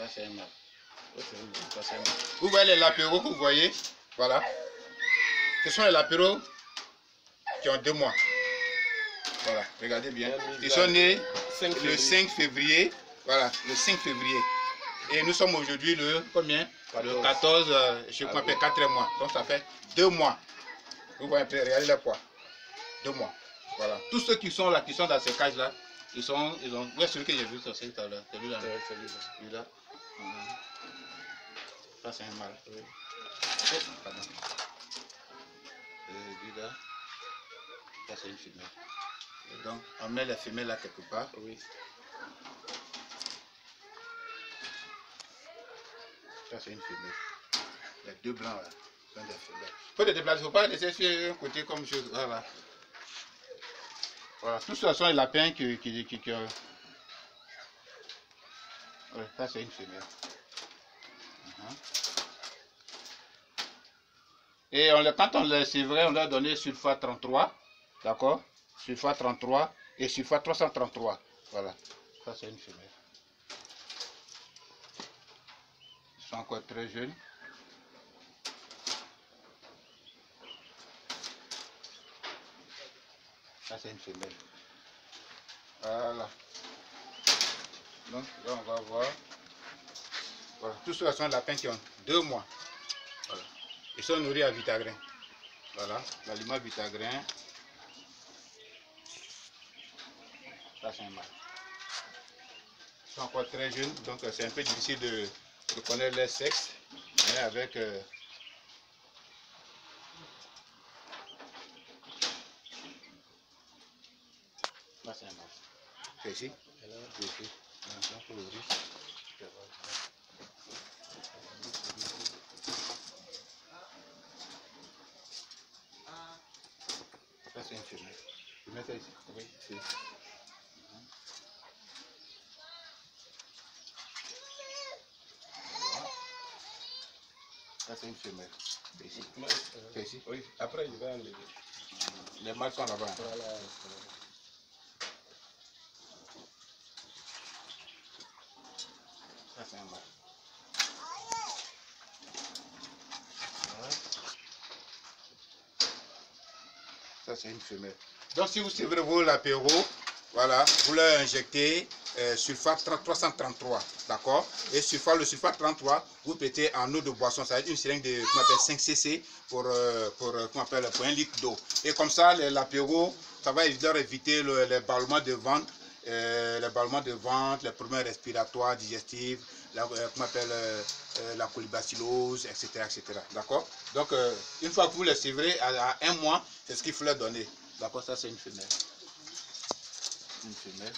Ça c'est un mâle. Vous voyez les lapéraux que vous voyez? Voilà. Ce sont les lapéraux qui ont 2 mois. Voilà, regardez bien. Ils sont nés le 5 février. Voilà, le 5 février. Et nous sommes aujourd'hui le combien? Le 14, je crois, 4 mois. Donc ça fait 2 mois. Vous voyez, regardez les poids. 2 mois. Voilà. Tous ceux qui sont là, qui sont dans ces cages-là, ils ont. Où est celui que j'ai vu sur cette table-là? Celui-là. Celui-là. Ça, c'est un mâle. Oui. Pardon. Celui-là. Ça, c'est une femelle. Donc, on met la femelle là quelque part. Oui. Ça, c'est une femelle. Les 2 blancs là sont des femelles. Il faut te déplacer, il ne faut pas laisser sur un côté comme chose. Voilà. Voilà. Tous ce sont les lapins qui ouais, ça, c'est une femelle. Et quand on les sévrait, on leur donnait sulfate 33. D'accord? Sulfate 33 et sulfate 333. Voilà. Ça, c'est une femelle. Ils sont encore très jeunes. Ça, c'est une femelle. Voilà. Donc, là, on va voir. Voilà. Tous ceux-là sont lapins qui ont 2 mois. Voilà. Ils sont nourris à Vitagrain. Voilà. L'aliment Vitagrain. Ça, c'est un mâle. Ils sont encore très jeunes, donc c'est un peu difficile de connaître leur sexe. Mais avec. Là, c'est un mâle. C'est ici. C'est ici. Ça, c'est une femelle. Tu mets ça ici? Oui, ici. Ça, c'est une femelle. C'est ici. C'est ici? Oui. Après, je vais enlever. Les mâles sont là-bas. Voilà. Ça, c'est un mâle. Ça, c'est une femelle. Donc, si vous suivez vos lapéraux, voilà, vous leur injectez sulfate 333, d'accord? Et le sulfate 33, vous pétez en eau de boisson, ça va être une seringue de 5 cc pour 1 litre d'eau. Et comme ça, les lapéraux, ça va leur éviter les ballonnements de ventre, les problèmes respiratoires, digestifs, la colibacillose, etc. etc. D'accord? Donc, une fois que vous les sévrez à 1 mois, c'est ce qu'il faut leur donner. D'accord? Ça, c'est une femelle. Une femelle.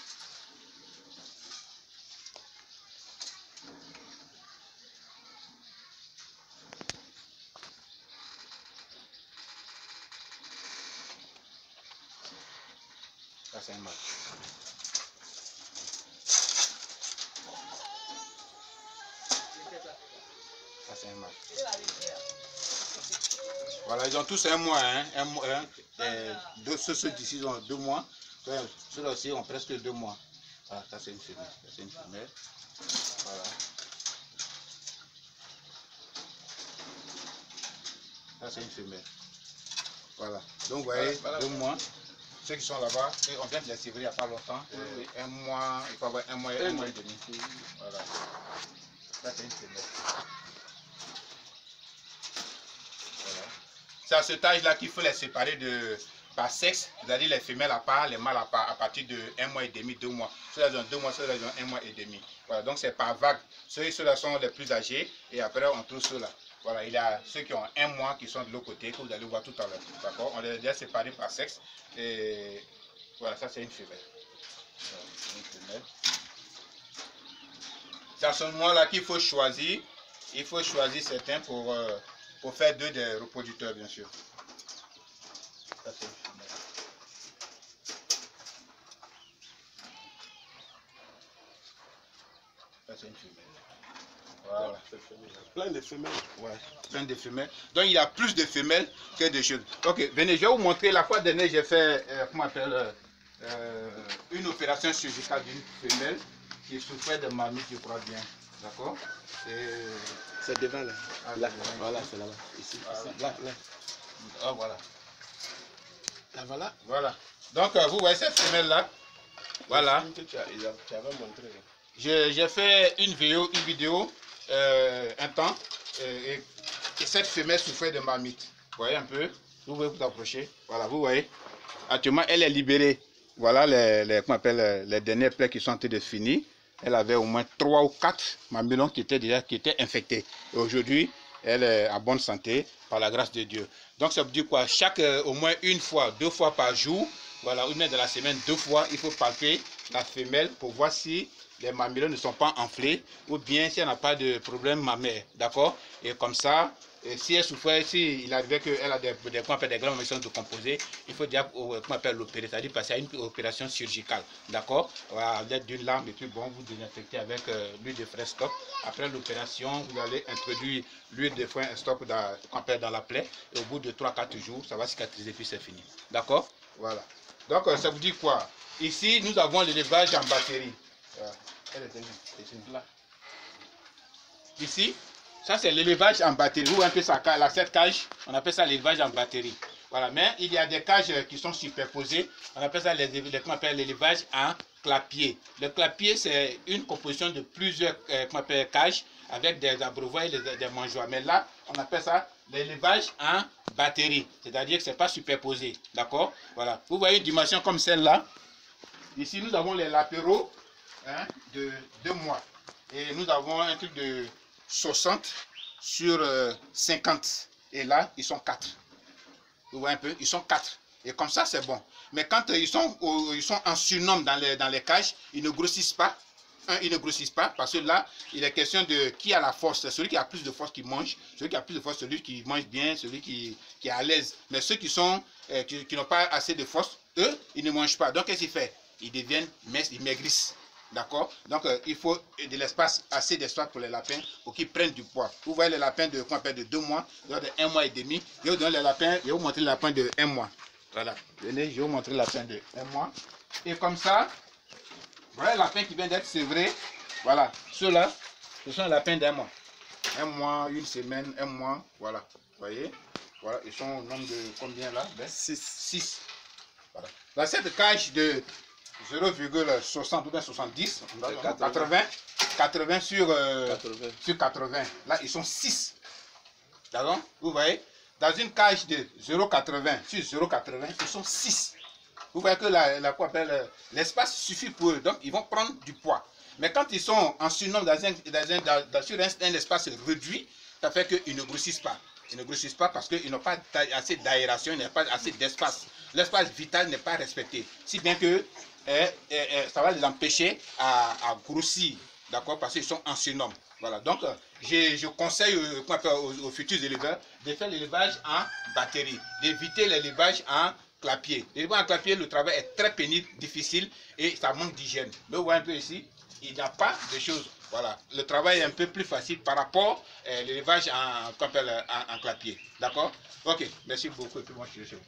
Ça, c'est un mâle. Ça, c'est un mâle. Voilà, ils ont tous 1 mois. Hein, ceux d'ici ont 2 mois. Ceux-là aussi ont presque 2 mois. Voilà, ça, c'est une femelle. Ça, c'est une femelle. Voilà. Ça, c'est une femelle. Voilà. Donc, vous voyez, voilà. 2 mois. Ceux qui sont là-bas, on vient de les sévrer il n'y a pas longtemps. 1 mois, il faut avoir 1 mois et 1 mois et demi. Voilà. Ça, c'est une femelle. Voilà. C'est à cet âge-là qu'il faut les séparer par sexe, c'est-à-dire les femelles à part, les mâles à part, à partir de 1 mois et demi, 2 mois. Ceux-là ont 2 mois, ceux-là ont 1 mois et demi. Voilà, donc c'est par vague. Ceux-là sont les plus âgés et après on trouve ceux-là. Voilà, il y a ceux qui ont 1 mois qui sont de l'autre côté, que vous allez voir tout à l'heure. D'accord? On les a déjà séparés par sexe. Et voilà, ça c'est une femelle. Voilà, une femelle. C'est à ce moment-là qu'il faut choisir. Il faut choisir certains pour faire 2 des reproducteurs, bien sûr. Ça c'est une femelle. Ça c'est une femelle. Voilà. Plein de femelles. Ouais, plein de femelles. Donc il y a plus de femelles que de jeunes. Ok, venez, je vais vous montrer. La fois dernière, j'ai fait une opération chirurgicale d'une femelle qui souffrait de mamie, je crois bien. D'accord. C'est devant là. Ah, Là. devant. Voilà, c'est là-bas. Ici, Ah, ici. Là, là. Ah, voilà. Là, voilà. Voilà. Donc, vous voyez cette femelle-là. Voilà. Tu avais montré. J'ai fait une vidéo un temps. Et cette femelle souffrait de marmite. Vous voyez un peu. Vous pouvez vous approcher. Voilà, vous voyez. Actuellement, elle est libérée. Voilà comment on appelle, les derniers plaies qui sont en train de finir. Elle avait au moins 3 ou 4 mamelons qui étaient infectés. Et aujourd'hui, elle est en bonne santé par la grâce de Dieu. Donc ça veut dire quoi? Au moins une fois, 2 fois par jour, voilà, ou même de la semaine 2 fois, il faut palper la femelle pour voir si les mamelons ne sont pas enflés ou bien si elle n'a pas de problème mammaire. D'accord? Et comme ça, et si elle souffrait, si il arrivait qu'elle a des grandes mamelons de composés, il faut déjà l'opérer, c'est-à-dire passer à une opération chirurgicale. D'accord? À l'aide d'une lame, et puis bon, vous désinfectez avec l'huile de fraise stop. Après l'opération, vous allez introduire l'huile de fraise stop dans la plaie. Et au bout de 3-4 jours, ça va cicatriser, puis c'est fini. D'accord? Voilà. Donc, ça vous dit quoi? Ici, nous avons l'élevage en batterie. Voilà. Elle est là. Ici, ça c'est l'élevage en batterie. Vous voyez un peu cette cage, on appelle ça l'élevage en batterie. Voilà, mais il y a des cages qui sont superposées. On appelle ça l'élevage en clapier. Le clapier, c'est une composition de plusieurs cages avec des abreuvoirs et des mangeoires. Mais là, on appelle ça l'élevage en batterie. C'est-à-dire que ce n'est pas superposé. D'accord? Voilà. Vous voyez une dimension comme celle-là. Ici, nous avons les latéraux de 2 mois. Et nous avons un truc de 60 sur 50. Et là, ils sont 4. Vous voyez un peu, ils sont 4. Et comme ça, c'est bon. Mais quand ils sont en surnombre dans les cages, ils ne grossissent pas. Ils ne grossissent pas parce que là, il est question de qui a la force. C'est celui qui a plus de force qui mange. Celui qui a plus de force, celui qui mange bien, celui qui est à l'aise. Mais ceux qui n'ont pas assez de force, eux, ils ne mangent pas. Donc, qu'est-ce qu'ils font? Ils deviennent minces, ils maigrissent. D'accord? Donc, il faut de l'espace, assez d'espace pour les lapins pour qu'ils prennent du poids. Vous voyez les lapins de 2 mois, de 1 mois et demi. Je vais vous montrer les lapins de 1 mois. Voilà. Venez, je vais vous montrer les lapins de 1 mois. Et comme ça, voilà le lapin qui vient d'être sévré. Voilà. Ceux-là, ce sont les lapins d'1 mois. 1 mois, 1 semaine, 1 mois. Voilà. Vous voyez? Voilà. Ils sont au nombre de combien là? 6. Voilà. Dans cette cage de 0,60 ou bien 70, 80 sur 80. Là, ils sont 6. D'accord? Vous voyez? Dans une cage de 0,80 sur 0,80, ils sont 6. Vous voyez que l'espace suffit pour eux. Donc, ils vont prendre du poids. Mais quand ils sont en surnombre sur un espace réduit, ça fait qu'ils ne grossissent pas. Ils ne grossissent pas parce qu'ils n'ont pas assez d'aération, ils n'ont pas assez d'espace. L'espace vital n'est pas respecté. Si bien que ça va les empêcher à grossir, d'accord, parce qu'ils sont en surnombre. Voilà, donc je conseille aux futurs éleveurs de faire l'élevage en batterie, d'éviter l'élevage en clapier. L'élevage en clapier, le travail est très pénible, difficile et ça manque d'hygiène. Mais vous voyez un peu ici, il n'y a pas de choses. Voilà, le travail est un peu plus facile par rapport à l'élevage en clapier. D'accord? Ok, merci beaucoup. Et puis moi, je suis chez vous.